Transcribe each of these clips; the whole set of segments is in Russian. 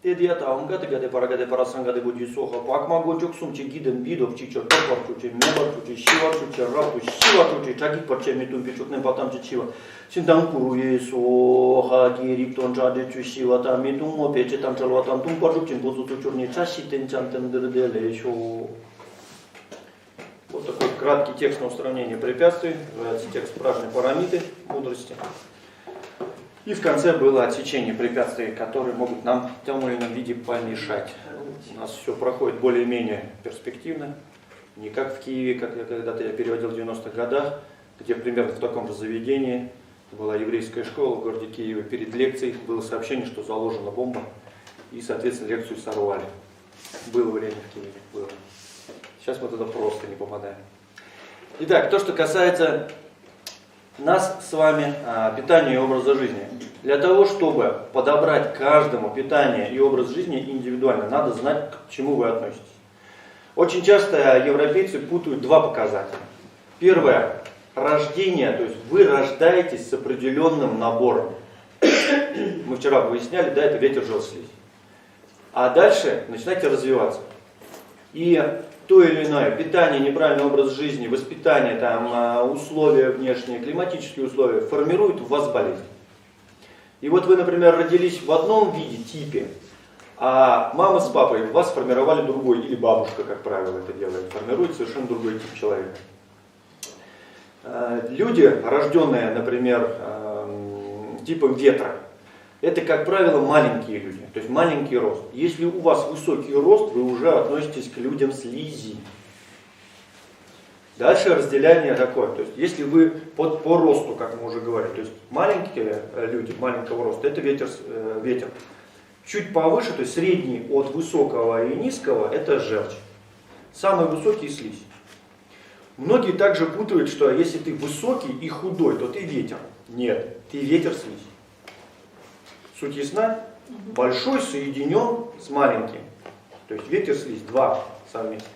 Тедията омгатыгаде парагаде парасангаде буди соха пакмаго чоксумче гиден бидов чичо топарчуче мебарчуче шиварчуче рапту шиварчуче чагик парче метун пичукнем потамче чива синданкуруе соха гириктон чаде чушива там метун мопече там чалва там тум парчукчен козуту чурне чашитен чантен дырделе еще. Вот такой краткий текст на устранение препятствий, называется текст пражной парамиты мудрости. И в конце было отсечение препятствий, которые могут нам в том или ином виде помешать. У нас все проходит более-менее перспективно. Не как в Киеве, как когда-то я переводил в 90-х годах, где примерно в таком же заведении была еврейская школа в городе Киеве. Перед лекцией было сообщение, что заложена бомба, и, соответственно, лекцию сорвали. Было время в Киеве. Было. Сейчас мы туда просто не попадаем. Итак, то, что касается нас с вами питания и образа жизни. Для того, чтобы подобрать каждому питание и образ жизни индивидуально, надо знать, к чему вы относитесь. Очень часто европейцы путают два показателя. Первое – рождение, то есть вы рождаетесь с определенным набором. Мы вчера выясняли, да, это ветер, жел, слизь. А дальше начинаете развиваться. И то или иное питание, неправильный образ жизни, воспитание, там, условия внешние, климатические условия формируют в вас болезнь. И вот вы, например, родились в одном виде, типе, а мама с папой вас формировали другой, или бабушка, как правило, это делает, формирует совершенно другой тип человека. Люди, рожденные, например, типом ветра, это, как правило, маленькие люди, то есть маленький рост. Если у вас высокий рост, вы уже относитесь к людям слизи. Дальше разделение такое, то есть если вы по росту, как мы уже говорили, то есть маленькие люди маленького роста, это ветер. Чуть повыше, то есть средний от высокого и низкого, это желчь. Самый высокий слизь. Многие также путают, что если ты высокий и худой, то ты ветер. Нет, ты ветер слизь. Суть ясна? Большой соединен с маленьким. То есть ветер, слизь, два совместно.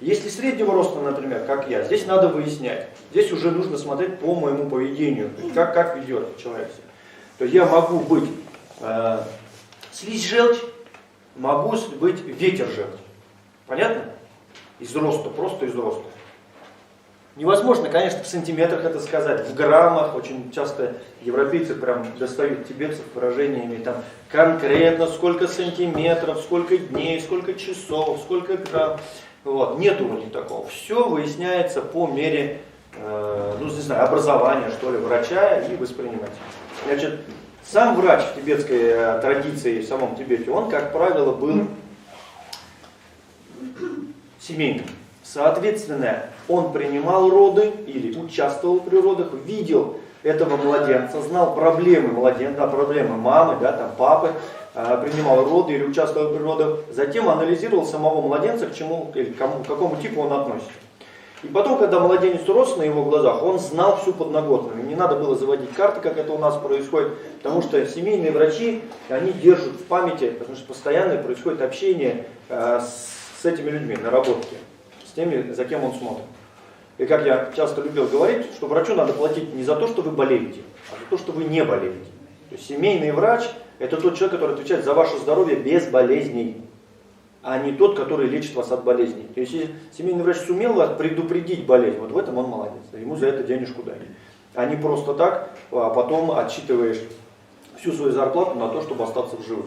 Если среднего роста, например, как я, здесь надо выяснять. Здесь уже нужно смотреть по моему поведению. То есть как ведет человек себя. То есть я могу быть слизь, желчь, могу быть ветер, желчь. Понятно? Из роста, просто из роста. Невозможно, конечно, в сантиметрах это сказать, в граммах. Очень часто европейцы прям достают тибетцев выражениями там конкретно сколько сантиметров, сколько дней, сколько часов, сколько грамм. Вот. Нет у них такого. Все выясняется по мере образования, что ли, врача и воспринимателя. Значит, сам врач в тибетской традиции, в самом Тибете, он, как правило, был семейным. Соответственно, он принимал роды или участвовал при родах, видел этого младенца, знал проблемы младенца, проблемы мамы, да, там, папы, принимал роды или участвовал при родах, затем анализировал самого младенца, к чему или к какому типу он относится. И потом, когда младенец рос на его глазах, он знал всю подноготную. Не надо было заводить карты, как это у нас происходит, потому что семейные врачи, они держат в памяти, потому что постоянно происходит общение с этими людьми, наработки. С теми, за кем он смотрит. И как я часто любил говорить, что врачу надо платить не за то, что вы болеете, а за то, что вы не болеете. То есть семейный врач – это тот человек, который отвечает за ваше здоровье без болезней, а не тот, который лечит вас от болезней. То есть если семейный врач сумел вас предупредить болезнь, вот в этом он молодец. Ему за это денежку дали. А не просто так, а потом отсчитываешь всю свою зарплату на то, чтобы остаться в живых.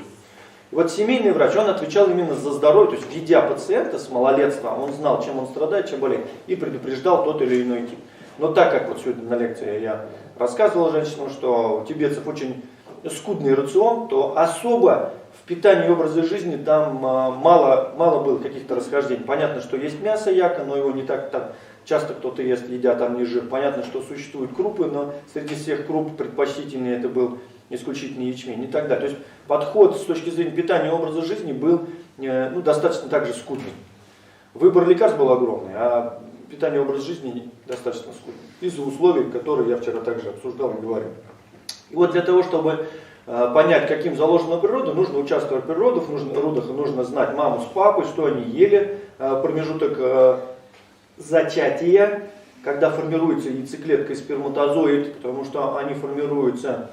И вот семейный врач, он отвечал именно за здоровье, то есть ведя пациента с малолетства, он знал, чем он страдает, чем болеет, и предупреждал тот или иной тип. Но так как вот сегодня на лекции я рассказывал женщинам, что у тибетцев очень скудный рацион, то особо в питании и образе жизни там мало было каких-то расхождений. Понятно, что есть мясо яко, но его не так там часто кто-то ест, едя там не жир. Понятно, что существуют крупы, но среди всех круп предпочтительнее это был исключительно ячмень и так далее. То есть подход с точки зрения питания и образа жизни был достаточно также скудный. Выбор лекарств был огромный, а питание и образ жизни достаточно скудный. Из-за условий, которые я вчера также обсуждал и говорил. И вот для того, чтобы понять, каким заложена природа, нужно участвовать в родах, нужно знать маму с папой, что они ели, промежуток зачатия, когда формируется яйцеклетка и сперматозоид, потому что они формируются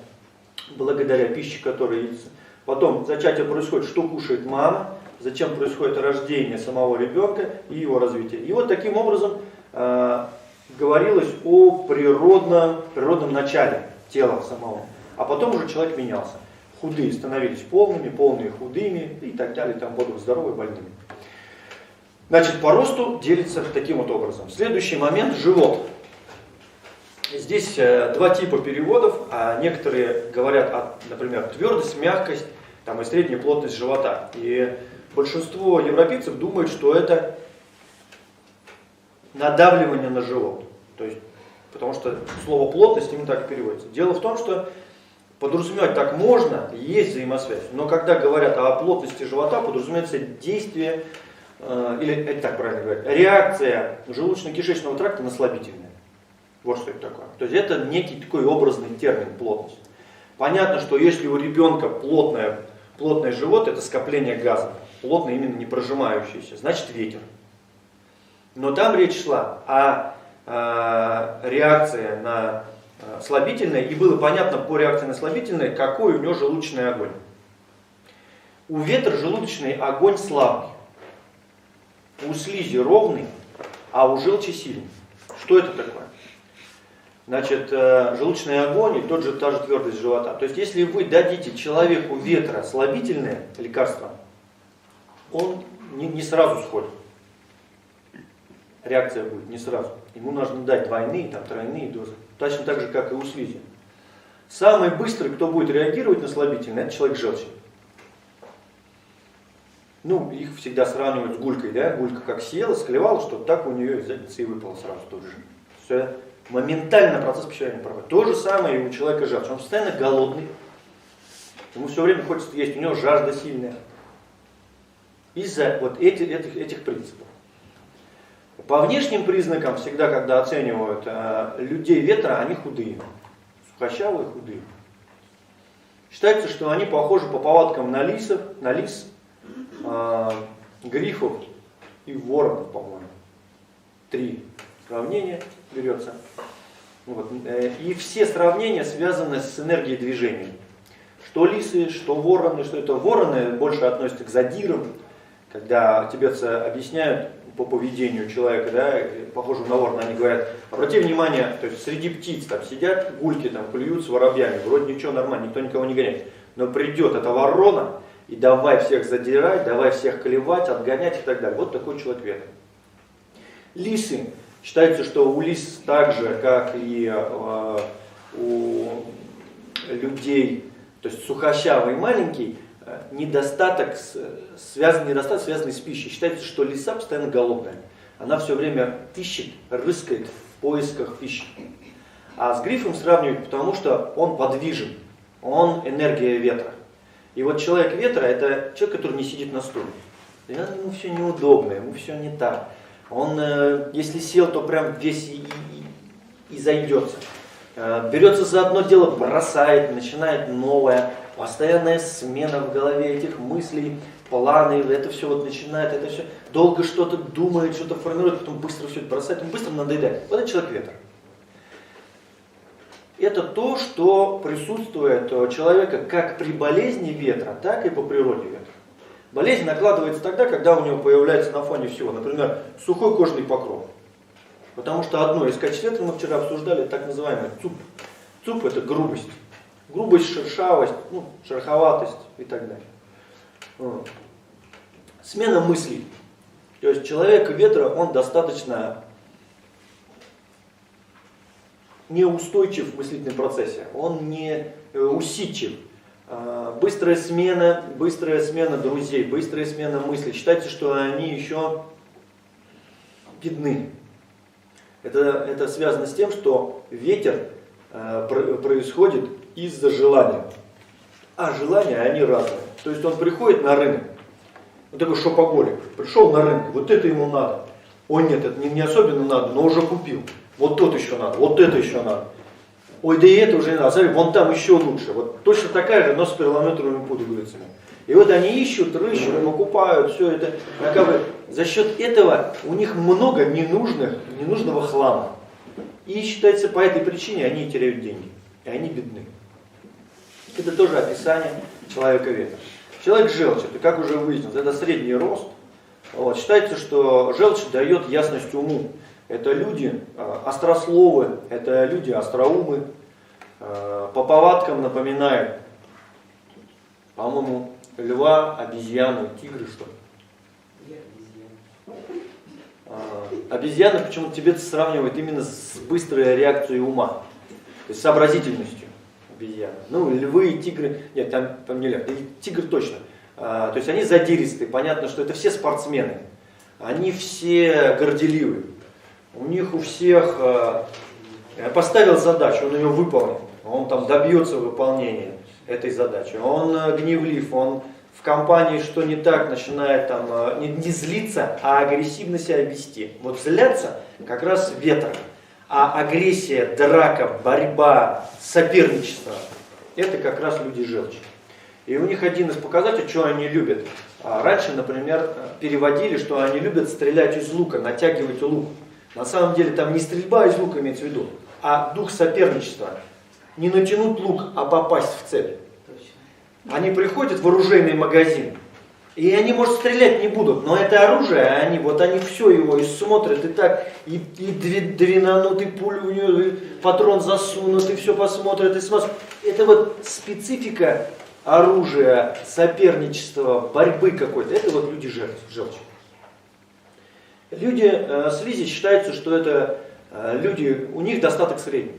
благодаря пище, которую Потом зачатие происходит, что кушает мама, зачем происходит рождение самого ребенка и его развитие. И вот таким образом говорилось о природном начале тела самого. А потом уже человек менялся. Худые становились полными, полные худыми и так далее, и тому подобное, здоровые больными. Значит, по росту делится таким вот образом. Следующий момент – живот. Здесь два типа переводов. Некоторые говорят, например, твердость, мягкость и средняя плотность живота. И большинство европейцев думают, что это надавливание на живот. То есть, потому что слово плотность именно так и переводится. Дело в том, что подразумевать так можно, есть взаимосвязь. Но когда говорят о плотности живота, подразумевается действие, или так правильно говорить, реакция желудочно-кишечного тракта на слабительное. Вот что это такое. То есть это некий такой образный термин плотность. Понятно, что если у ребенка плотный живот, это скопление газов. Плотный именно не прожимающийся, значит ветер. Но там речь шла о реакции на слабительное, и было понятно по реакции на слабительное, какой у него желудочный огонь. У ветра желудочный огонь слабый, у слизи ровный, а у желчи сильный. Что это такое? Значит, желудочный огонь и та же твердость живота. То есть, если вы дадите человеку ветра слабительное лекарство, он не сразу сходит. Реакция будет не сразу. Ему нужно дать двойные, тройные дозы. Точно так же, как и у слизи. Самый быстрый, кто будет реагировать на слабительное, это человек желчный. Их всегда сравнивают с гулькой, да? Гулька как съела, склевала, что так у нее из задницы и выпало сразу тут же. Все, моментально процесс пищеварения проходит. То же самое и у человека желчь. Он постоянно голодный. Ему все время хочется есть, у него жажда сильная. Из-за вот этих принципов. По внешним признакам, всегда, когда оценивают людей ветра, они худые. Сухощавые, худые. Считается, что они похожи по повадкам на лис, грифов и воронов, по-моему. 3 сравнения берется. И все сравнения связаны с энергией движения. Что лисы, что вороны, что это вороны больше относятся к задирам, когда тибетцы объясняют по поведению человека, да, похожим на ворона, они говорят, обрати внимание, то есть среди птиц сидят гульки, плюют с воробьями, вроде ничего, нормально, никто никого не гоняет. Но придет эта ворона и давай всех задирать, давай всех клевать, отгонять и так далее. Вот такой человек ветра. Лисы. Считается, что у лис так же, как и у людей, то есть сухощавый и маленький, недостаток, связанный с пищей. Считается, что лиса постоянно голодная. Она все время ищет, рыскает в поисках пищи. А с грифом сравнивают, потому что он подвижен, он энергия ветра. И вот человек ветра – это человек, который не сидит на стуле. Ему все неудобно, ему все не так. Он, если сел, то прям весь и зайдется. Берется за одно дело, бросает, начинает новое. Постоянная смена в голове этих мыслей, планы, это все начинает, это все долго что-то думает, что-то формирует, потом быстро все это бросает, быстро надоедает. Вот это человек ветра. Это то, что присутствует у человека как при болезни ветра, так и по природе ветра. Болезнь накладывается тогда, когда у него появляется на фоне всего, например, сухой кожный покров. Потому что одно из качеств ветра мы вчера обсуждали, так называемый цуп. Цуп – это грубость. Грубость, шершавость, шероховатость и так далее. Смена мыслей. То есть человек ветра, он достаточно неустойчив в мыслительном процессе. Он не усидчив. Быстрая смена друзей, быстрая смена мыслей. Считайте, что они еще бедны. Это связано с тем, что ветер происходит из-за желания. А желания, они разные. То есть он приходит на рынок, он такой шопоголик, пришел на рынок, вот это ему надо. Ой, нет, это не особенно надо, но уже купил. Вот тот еще надо, вот это еще надо. Ой, да и это уже не надо, смотри, вон там еще лучше. Вот точно такая же, но с перламутровыми пуговицами. И вот они ищут, рыщут, покупают, все это. За счет этого у них много ненужного хлама. И считается, по этой причине они теряют деньги. И они бедны. Это тоже описание человека ветра. Человек желчь, это как уже выяснилось, это средний рост. Вот. Считается, что желчь дает ясность уму. Это люди острословы, это люди остроумы. По повадкам напоминают, по-моему, льва, обезьяну, тигры, что ли. Обезьяны почему-то тибетцы сравнивают именно с быстрой реакцией ума, то есть сообразительностью обезьяны. Ну, львы и тигры, нет, там не лев, тигр точно. То есть они задиристые, понятно, что это все спортсмены, они все горделивы. У них у всех поставил задачу, он ее выполнил, он там добьется выполнения этой задачи. Он гневлив, он в компании что не так начинает там не злиться, а агрессивно себя вести. Вот зляться как раз ветром. А агрессия, драка, борьба, соперничество – это как раз люди желчи. И у них один из показателей, что они любят. Раньше, например, переводили, что они любят стрелять из лука, натягивать лук. На самом деле там не стрельба из лука имеется в виду, а дух соперничества. Не натянуть лук, а попасть в цель. Они приходят в оружейный магазин, и они, может, стрелять не будут, но это оружие, они все его и смотрят, и так, и двинанут, и пулю в нее, и патрон засунут, и все посмотрят, и смотрят. Это вот специфика оружия, соперничества, борьбы какой-то. Это вот люди желчи. Люди слизи считается, что это люди, у них достаток средний.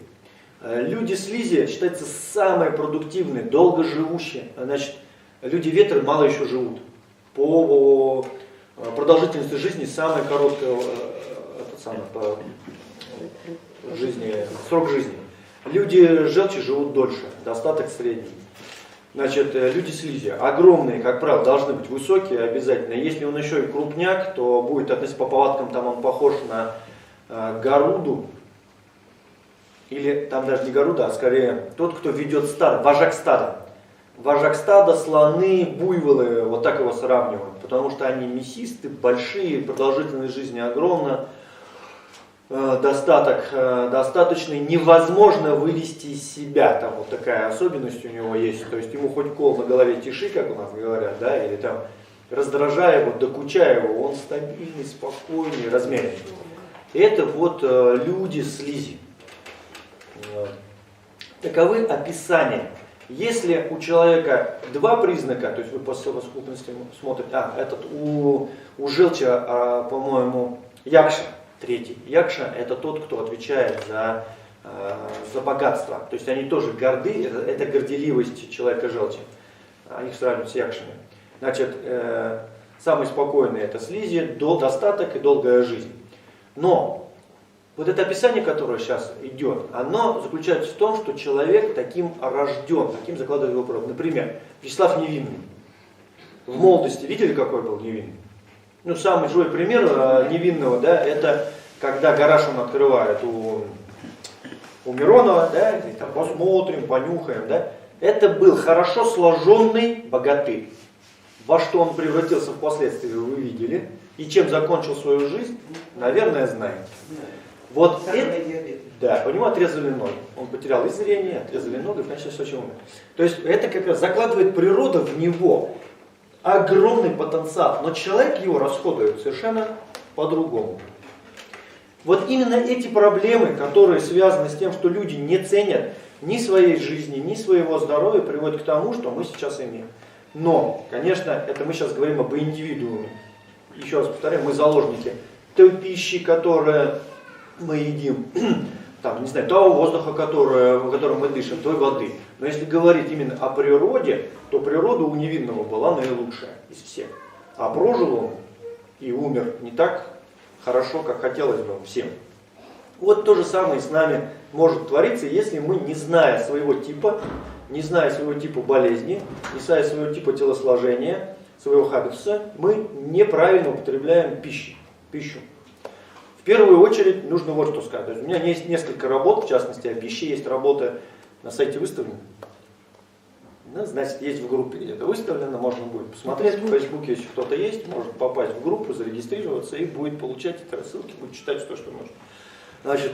Люди слизи считаются самые продуктивные, долгоживущие. Значит, люди ветра мало еще живут. По продолжительности жизни самый короткий срок жизни. Люди желчи живут дольше, достаток средний. Значит, люди слизи огромные, как правило, должны быть высокие обязательно. Если он еще и крупняк, то будет относиться по повадкам, там он похож на Горуду. Или там даже не Горуда, а скорее тот, кто ведет стадо, вожак стада. Вожак стада, слоны, буйволы, вот так его сравнивают. Потому что они мясисты, большие, продолжительность жизни огромна, достаточный, невозможно вывести из себя. Там вот такая особенность у него есть. То есть ему хоть кол на голове тиши, как у нас говорят, да, или там раздражая его, докучая его, он стабильный, спокойный, размеренный. Это вот люди слизи. Таковы описания. Если у человека два признака, то есть вы по совокупности смотрите, у желча, по-моему, якша, третий. Якша – это тот, кто отвечает за богатство. То есть они тоже горды, это горделивость человека желчи. Их сравнивают с якшами. Значит, самый спокойный – это слизи, достаток и долгая жизнь. Но вот это описание, которое сейчас идет, оно заключается в том, что человек таким рожден, таким закладывает его природа. Например, Вячеслав Невинный. В молодости видели, какой был Невинный? Ну, самый живой пример Невинного, да, это когда гараж он открывает у Миронова, да, и там посмотрим, понюхаем, да. Это был хорошо сложенный богатырь. Во что он превратился впоследствии, вы видели. И чем закончил свою жизнь, наверное, знаете. Вот да, у него отрезали ноги. Он потерял и зрение, отрезали ноги, и в конечном счете умер. То есть это как раз закладывает природа в него огромный потенциал, но человек его расходует совершенно по-другому. Вот именно эти проблемы, которые связаны с тем, что люди не ценят ни своей жизни, ни своего здоровья, приводят к тому, что мы сейчас имеем. Но, конечно, это мы сейчас говорим об индивидууме. Еще раз повторяю, мы заложники той пищи, которая мы едим, там, не знаю, того воздуха, которым мы дышим, той воды. Но если говорить именно о природе, то природа у Невинного была наилучшая из всех. А прожил он и умер не так хорошо, как хотелось бы всем. Вот то же самое с нами может твориться, если мы, не зная своего типа, не зная своего типа болезни, не зная своего типа телосложения, своего хабитуса, мы неправильно употребляем пищу. В первую очередь нужно вот что сказать. То есть у меня есть несколько работ, в частности о пище, есть работа на сайте выставлена. Ну, значит, есть в группе где-то выставлено, можно будет посмотреть. В Фейсбуке, если кто-то есть, может попасть в группу, зарегистрироваться и будет получать эти рассылки, будет читать то, что нужно. Значит,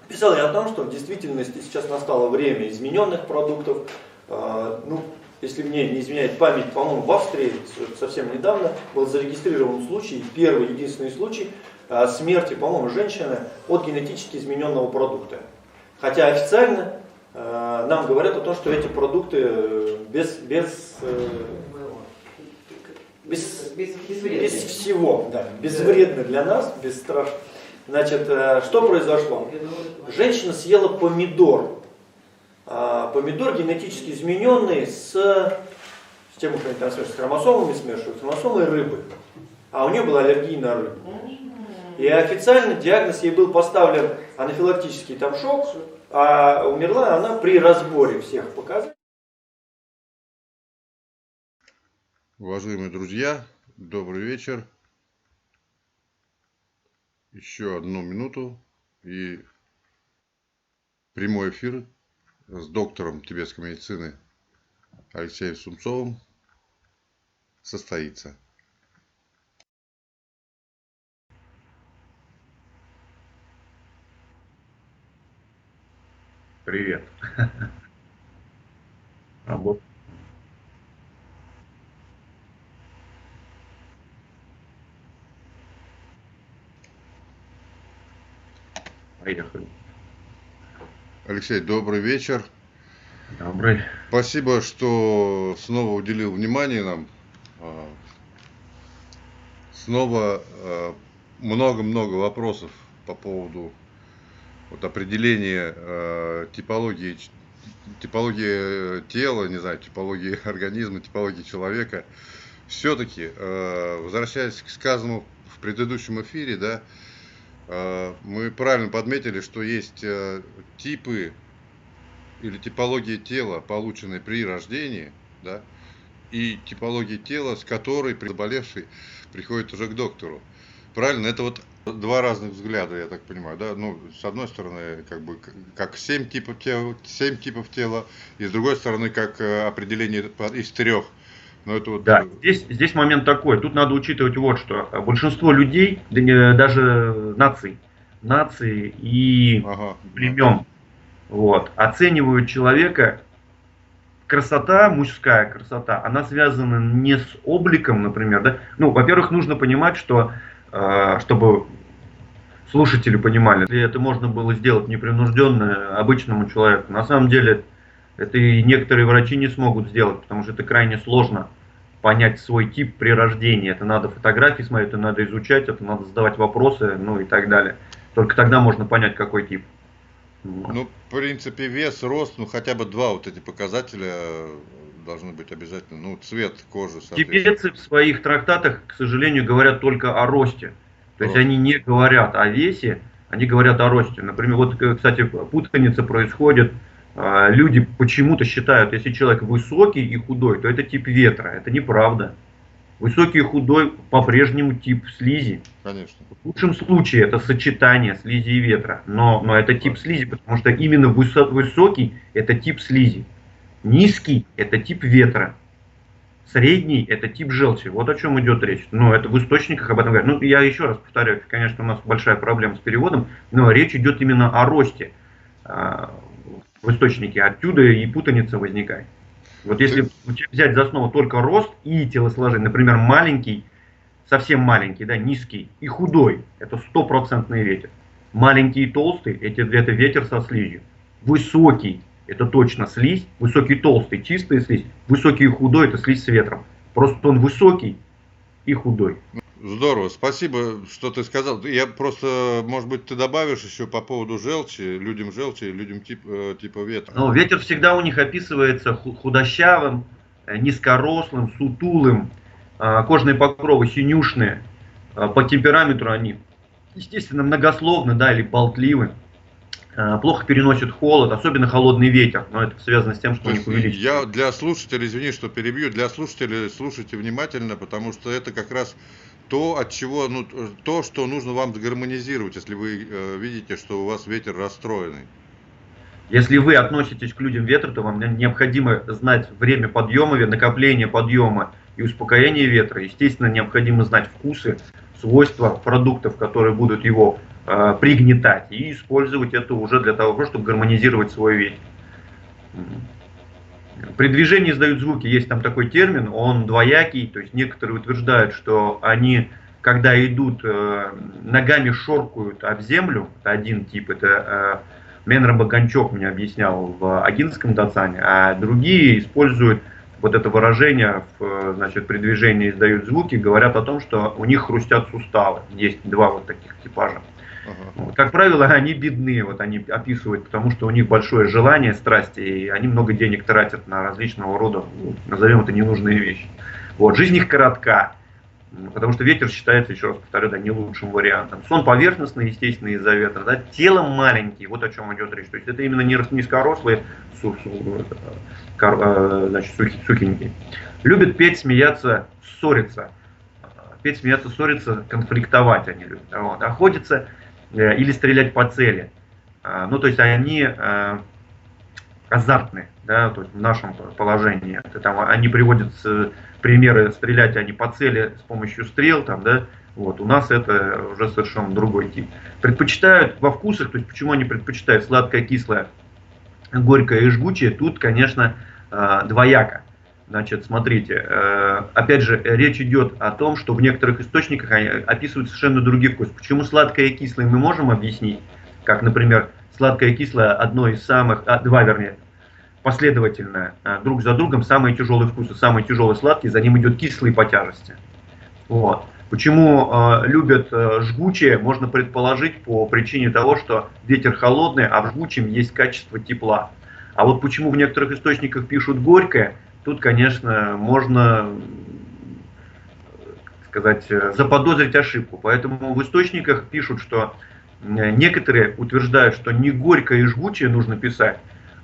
писал я о том, что в действительности сейчас настало время измененных продуктов. если мне не изменяет память, по-моему, в Австрии совсем недавно был зарегистрирован случай, первый, единственный случай смерти, по-моему, женщины от генетически измененного продукта. Хотя официально нам говорят о том, что эти продукты без всего, да, безвредны для нас, бесстрашны. Значит, что произошло? Женщина съела помидор. Помидор генетически измененный с чем они там смешивают, с хромосомами смешивают, хромосомой рыбы. А у нее была аллергия на рыбу. И официально диагноз ей был поставлен анафилактический там шок, а умерла она при разборе всех показаний. Уважаемые друзья, добрый вечер. Еще одну минуту и прямой эфир с доктором тибетской медицины Алексеем Сумцовым состоится. Привет. Работа. Поехали. Алексей, добрый вечер. Добрый. Спасибо, что снова уделил внимание нам. Снова много-много вопросов по поводу определения типологии тела, не знаю, типологии организма, типологии человека. Все-таки, возвращаясь к сказанному в предыдущем эфире, да, мы правильно подметили, что есть типы или типология тела, полученные при рождении, да, и типология тела, с которой заболевший приходит уже к доктору. Правильно? Это вот два разных взгляда, я так понимаю, да? Ну, с одной стороны, как 7 типов тела, и с другой стороны, как определение из 3. Но это вот... Да, здесь момент такой. Тут надо учитывать вот что. Большинство людей, даже наций и племен, вот, оценивают человека. Красота, мужская красота, она связана не с обликом, например, да. Ну, во-первых, нужно понимать, что чтобы слушатели понимали, если это можно было сделать непринужденно обычному человеку, на самом деле это и некоторые врачи не смогут сделать, потому что это крайне сложно понять свой тип при рождении. Это надо фотографии смотреть, это надо изучать, это надо задавать вопросы, ну и так далее. Только тогда можно понять, какой тип. Ну, в принципе, вес, рост, ну хотя бы 2 вот эти показателя должны быть обязательно. Ну, цвет кожи, Тибетцы в своих трактатах, к сожалению, говорят только о росте. То есть они не говорят о весе, они говорят о росте. Например, вот, кстати, путаница происходит. Люди почему-то считают, если человек высокий и худой, то это тип ветра. Это неправда. Высокий и худой по-прежнему тип слизи. Конечно. В лучшем случае это сочетание слизи и ветра. Но это тип слизи, потому что именно высокий это тип слизи. Низкий это тип ветра. Средний это тип желчи. Вот о чем идет речь. Ну, это в источниках об этом говорят. Ну, я еще раз повторяю, конечно, у нас большая проблема с переводом, но речь идет именно о росте в источнике. Отсюда и путаница возникает. Вот если взять за основу только рост и телосложение, например, маленький, совсем маленький, да, низкий и худой, это 100% ветер. Маленький и толстый, это ветер со слизью. Высокий, это точно слизь. Высокий и толстый, чистая слизь. Высокий и худой, это слизь с ветром. Просто он высокий и худой. Здорово, спасибо, что ты сказал. Я просто, может быть, ты добавишь еще по поводу желчи, людям типа ветра. Ну, ветер всегда у них описывается худощавым, низкорослым, сутулым, кожные покровы синюшные. По темпераметру они, естественно, многословны, да, или болтливы. Плохо переносят холод, особенно холодный ветер, но это связано с тем, что у них увеличится. Я для слушателей, извини, что перебью, для слушателей слушайте внимательно, потому что это как раз то, от чего, ну, то, что нужно вам сгармонизировать, если вы видите, что у вас ветер расстроенный. Если вы относитесь к людям ветра, то вам необходимо знать время подъема, накопление подъема и успокоение ветра. Естественно, необходимо знать вкусы, свойства продуктов, которые будут его пригнетать, и использовать это уже для того, чтобы гармонизировать свой ветер. При движении издают звуки, есть там такой термин, он двоякий, то есть некоторые утверждают, что они, когда идут, ногами шоркают об землю, это один тип, это Менра Баганчок мне объяснял в Агинском Дацане, а другие используют вот это выражение, значит, при движении издают звуки, говорят о том, что у них хрустят суставы. Есть два вот таких типажа. Вот. Как правило, они бедны, вот они описывают, потому что у них большое желание, страсти, и они много денег тратят на различного рода, ну, назовем это, ненужные вещи. Вот. Жизнь их коротка, потому что ветер считается, еще раз повторю, да, не лучшим вариантом. Сон поверхностный, естественно, из-за ветра. Да. Тело маленький, вот о чем идет речь. То есть это именно не низкорослые, значит, сухенькие. Любят петь, смеяться, ссориться. Петь, смеяться, ссориться, конфликтовать они любят. Вот. Охотиться или стрелять по цели. Ну, то есть они азартные, да, то есть в нашем положении. Это, там, они приводят примеры, стрелять они по цели с помощью стрел, там, да, вот, у нас это уже совершенно другой тип. Предпочитают во вкусах, то есть почему они предпочитают сладкое, кислое, горькое и жгучее, тут, конечно, двояко. Значит, смотрите, опять же, речь идет о том, что в некоторых источниках описывают совершенно другие вкусы. Почему сладкое и кислое мы можем объяснить, как, например, сладкое и кислое одно из самых, два вернее, последовательно, друг за другом, самые тяжелые вкусы, самый тяжелый сладкий, за ним идет кислый по тяжести. Вот. Почему любят жгучее, можно предположить по причине того, что ветер холодный, а в жгучем есть качество тепла. А вот почему в некоторых источниках пишут горькое, тут, конечно, можно, так сказать, заподозрить ошибку. Поэтому в источниках пишут, что некоторые утверждают, что не горькое и жгучее нужно писать,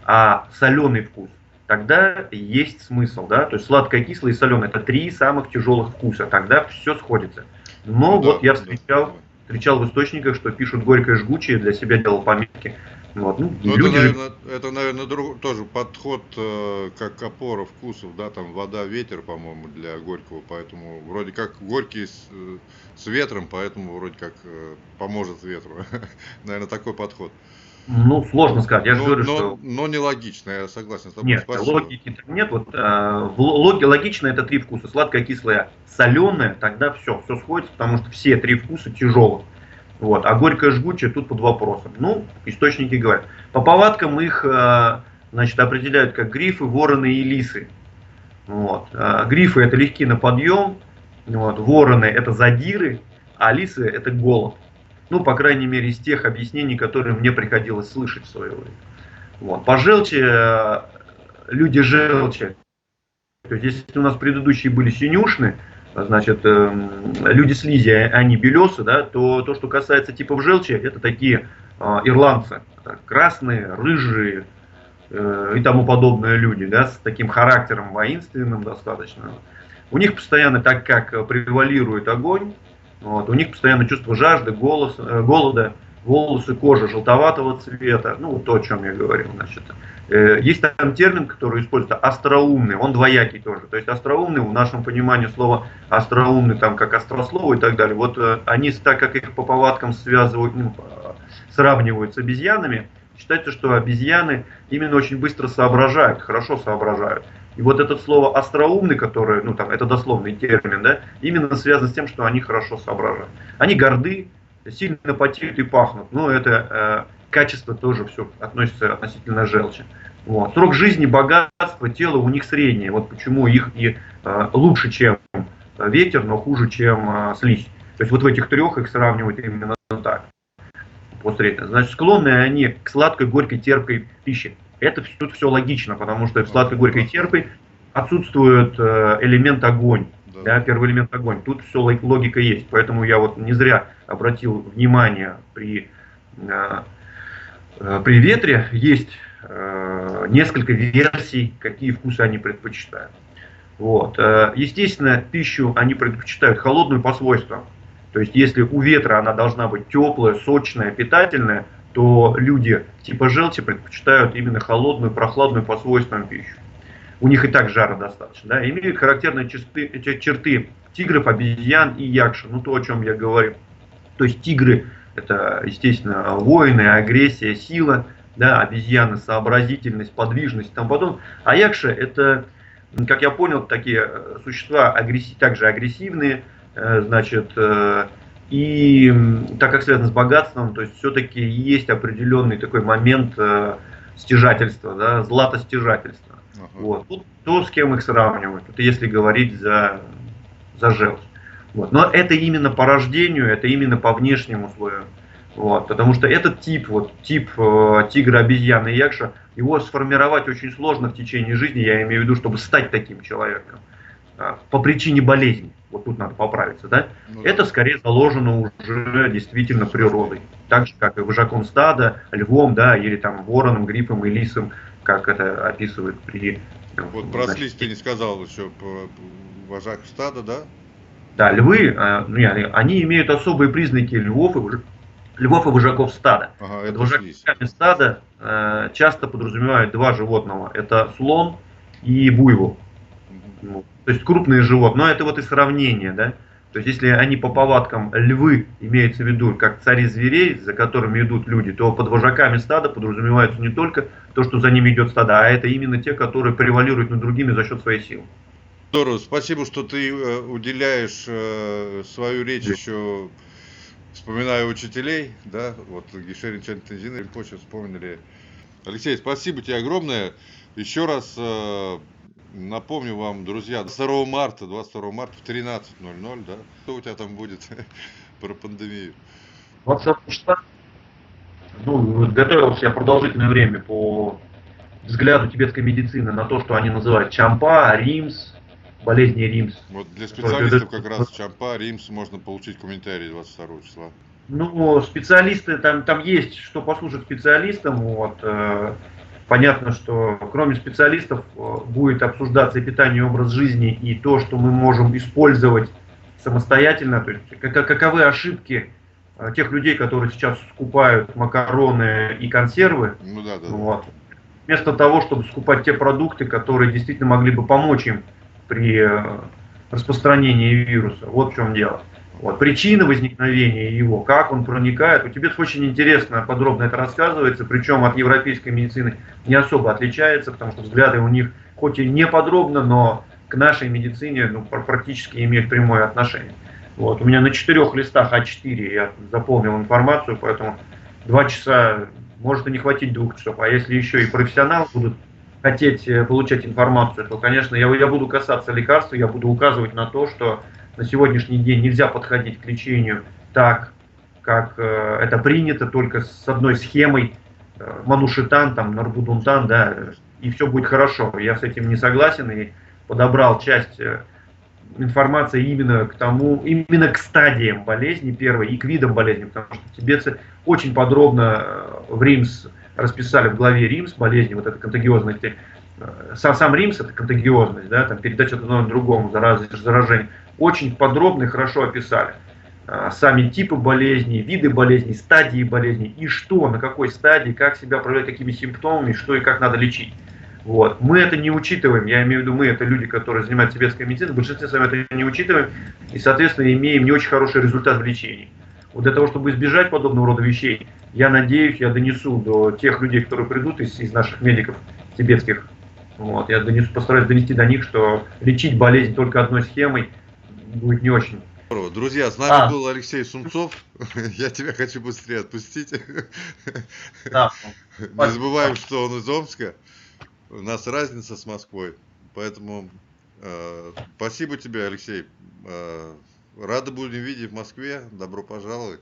а соленый вкус. Тогда есть смысл, да, то есть сладкое, кислое и соленое — это три самых тяжелых вкуса, тогда все сходится. Но вот да, я встречал в источниках, что пишут горькое, жгучее, для себя делал пометки. Вот, ну, люди это, наверное, тоже подход как опора вкусов, да, там вода, ветер, по-моему, для горького, поэтому вроде как горький с ветром, поэтому вроде как поможет ветру. Наверное, такой подход. Ну, сложно сказать, я же говорю, что... Но нелогично, я согласен с тобой. Нет, логики нет. Вот, логично это три вкуса: сладкое, кислое, соленое, тогда все сходится, потому что все три вкуса тяжелых. Вот. А горькое, жгучее тут под вопросом. Ну, источники говорят. По повадкам их, значит, определяют как грифы, вороны и лисы. Вот. Грифы — это легкие на подъем, вот. Вороны — это задиры, а лисы — это голод. Ну, по крайней мере, из тех объяснений, которые мне приходилось слышать в свое время. Вот. По желчи, люди желчи, то есть если у нас предыдущие были синюшны, значит, люди слизи, они белесы, да, то что касается типов желчи, это такие ирландцы, красные, рыжие и тому подобные люди, да, с таким характером воинственным достаточно. У них постоянно, так как превалирует огонь, вот, у них постоянно чувство жажды, голода, волосы, кожа желтоватого цвета, ну, то, о чем я говорил, значит. Есть там термин, который используется, остроумный, он двоякий тоже. То есть остроумный, в нашем понимании слова остроумный, там как острословы и так далее. Вот они, так как их по повадкам связывают, ну, сравнивают с обезьянами, считается, что обезьяны именно очень быстро соображают, хорошо соображают. И вот это слово остроумный, которое, ну там, это дословный термин, да, именно связано с тем, что они хорошо соображают. Они горды, сильно потеют и пахнут, но это качество тоже все относится относительно желчи. Вот. Срок жизни, богатство, тело у них среднее. Вот почему их и лучше, чем ветер, но хуже, чем слизь. То есть вот в этих трех их сравнивают именно так. Значит, склонны они к сладкой, горькой, терпкой пище. Это тут все логично, потому что в сладкой, горькой, терпкой отсутствует элемент огонь. Да, первый элемент огонь. Тут все логика есть. Поэтому я вот не зря обратил внимание при ветре есть несколько версий, какие вкусы они предпочитают. Вот. Естественно, пищу они предпочитают холодную по свойствам. То есть, если у ветра она должна быть теплая, сочная, питательная, то люди типа желчи предпочитают именно холодную, прохладную по свойствам пищу. У них и так жара достаточно. Да? Имеют характерные черты тигров, обезьян и якши. Ну, то, о чем я говорил. То есть, тигры — это, естественно, воины, агрессия, сила. да, обезьяны, сообразительность, подвижность и тому подобное. А якши это, как я понял, такие существа также агрессивные, значит, и так как связано с богатством, то есть все-таки есть определенный такой момент стяжательства, да, златостяжательства. Ага. Вот. Тут то, с кем их сравнивать, это если говорить за желчь. Вот. Но это именно по рождению, это именно по внешним условиям. Вот. Потому что этот тип, тип тигра, обезьяны и якша, его сформировать очень сложно в течение жизни, я имею в виду, чтобы стать таким человеком. По причине болезни. Вот тут надо поправиться, да? Ну да. Это скорее заложено уже действительно природой. Так же, как и вожаком стада, львом, да, или там вороном, грифом и лисом, как это описывают при... Вот про слизь ты не сказал еще, вожак стада, да? Да, львы, они имеют особые признаки львов и вожаков стада. Ага, Под это слизь. вожаками стада часто подразумевают два животного. Это слон и буйвол. Мгм. То есть крупные животные. Но это вот и сравнение, да. То есть если они по повадкам львы, имеется в виду как цари зверей, за которыми идут люди, то под вожаками стада подразумевается не только то, что за ними идет стадо, а это именно те, которые превалируют над другими за счет своей силы. Здорово, спасибо, что ты уделяешь свою речь еще, вспоминая учителей, да, вот Гишерин Чантензин и Почему вспомнили. Алексей, спасибо тебе огромное. Еще раз напомню вам, друзья, 22 марта в 13:00, да, что у тебя там будет про пандемию? Вот, собственно, готовился я продолжительное время по взгляду тибетской медицины на то, что они называют Чампа, Римс, болезни Римс. Вот для специалистов как раз Чампа, Римс можно получить комментарий 22 числа. Ну, специалисты, там есть что послушать специалистам. Вот, понятно, что кроме специалистов будет обсуждаться и питание, и образ жизни, и то, что мы можем использовать самостоятельно. То есть каковы ошибки тех людей, которые сейчас скупают макароны и консервы. Ну да. Вот. Вместо того, чтобы скупать те продукты, которые действительно могли бы помочь им при распространении вируса. Вот в чем дело. Вот. Причина возникновения его, как он проникает. У тибетцев очень интересно, подробно это рассказывается, причем от европейской медицины не особо отличается, потому что взгляды у них хоть и не подробно, но к нашей медицине практически имеют прямое отношение. Вот. У меня на 4 листах А4 я заполнил информацию, поэтому 2 часа может и не хватить 2 часов. А если еще и профессионалы будут хотеть получать информацию, то, конечно, я буду касаться лекарств, я буду указывать на то, что на сегодняшний день нельзя подходить к лечению так, как это принято, только с одной схемой, манушитан, там, нарбудунтан, да, и все будет хорошо. Я с этим не согласен и подобрал часть информации именно к стадиям болезни первой и к видам болезни, потому что тибетцы очень подробно в РИМС расписали в главе РИМС болезни, вот эта контагиозность. Сам РИМС это контагиозность, да, там передача одного другому, заражение. Очень подробно и хорошо описали сами типы болезней, виды болезней, стадии болезней и что, на какой стадии, как себя проявлять, какими симптомами, что и как надо лечить. Вот. Мы это не учитываем, я имею в виду, мы это люди, которые занимаются тибетской медициной, в большинстве своем это не учитываем и, соответственно, имеем не очень хороший результат в лечении. Вот для того, чтобы избежать подобного рода вещей, я надеюсь, я донесу до тех людей, которые придут из наших медиков тибетских, вот, я постараюсь донести до них, что лечить болезнь только одной схемой будет не очень. Друзья, с нами был Алексей Сумцов. Я тебя хочу быстрее отпустить. Да. Не забываем, что он из Омска. У нас разница с Москвой. Поэтому спасибо тебе, Алексей. Рады будем видеть в Москве. Добро пожаловать.